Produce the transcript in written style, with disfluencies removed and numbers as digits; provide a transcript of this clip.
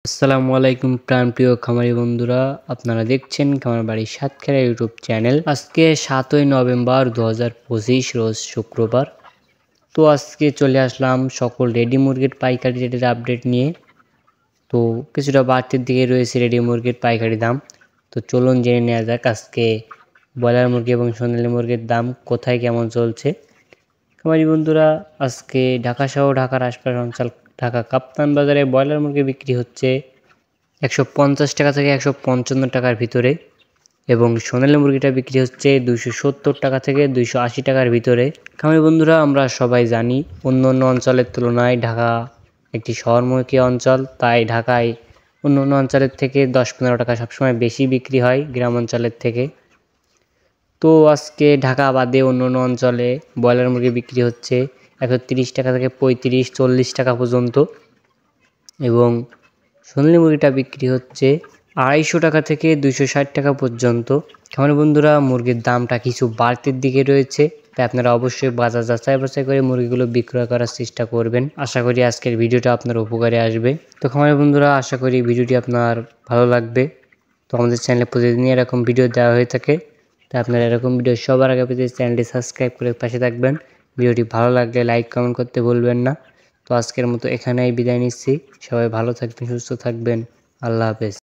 আসসালামু আলাইকুম প্রাণপ্রিয় খামারি বন্ধুরা, আপনারা দেখছেন খামার বাড়ি সাতক্ষীরা ইউটিউব চ্যানেল। আজকে 7ই নভেম্বর 2025 রোজ শুক্রবার। তো আজকে চলে আসলাম সকল রেডি মুরগির পাইকারি রেটের আপডেট নিয়ে। তো কিছুটা বাড়তির দিকে রয়েছে রেডি মুরগির পাইকারি দাম। তো চলুন জেনে নেওয়া যাক আজকে ব্রয়লার মুরগি এবং সোনালী মুরগির দাম কোথায় কেমন চলছে। খামারি বন্ধুরা, আজকে ঢাকা সহ ঢাকার আশপাশ অঞ্চল ঢাকা কাপ্তান বাজারে ব্রয়লার মুরগি বিক্রি হচ্ছে 150 টাকা থেকে 155 টাকার ভিতরে এবং সোনালী মুরগিটা বিক্রি হচ্ছে 270 টাকা থেকে 280 টাকার ভিতরে। খামারি বন্ধুরা, আমরা সবাই জানি অন্য অঞ্চলের তুলনায় ঢাকা একটি শহরমুখী অঞ্চল, তাই ঢাকায় অন্য অঞ্চলের থেকে 10-15 টাকা সবসময় বেশি বিক্রি হয় গ্রাম অঞ্চলের থেকে। তো আজকে ঢাকা বাদে অন্য অঞ্চলে ব্রয়লার মুরগি বিক্রি হচ্ছে 130 টাকা থেকে 35-40 টাকা পর্যন্ত এবং সোনালী মুরগিটা বিক্রি হচ্ছে 250 টাকা থেকে 260 টাকা পর্যন্ত। খামারি বন্ধুরা, মুরগির দামটা কিছু বাড়তির দিকে রয়েছে, তাই আপনারা অবশ্যই বাজার যাচাই বাছাই করে মুরগিগুলো বিক্রয় করার চেষ্টা করবেন। আশা করি আজকের ভিডিওটা আপনার উপকারে আসবে। তো খামারি বন্ধুরা, আশা করি ভিডিওটি আপনার ভালো লাগবে। তো আমাদের চ্যানেলে প্রতিদিনই এরকম ভিডিও দেওয়া হয়ে থাকে, তাই আপনারা এরকম ভিডিও সবার আগে পেতে চ্যানেলটি সাবস্ক্রাইব করে পাশে থাকবেন। ভিডিওটি ভালো লাগলে লাইক কমেন্ট করতে ভুলবেন না। তো আজকের মতো এখানেই বিদায় নিচ্ছি। সবাই ভালো থাকবেন, সুস্থ থাকবেন। আল্লাহ হাফেজ।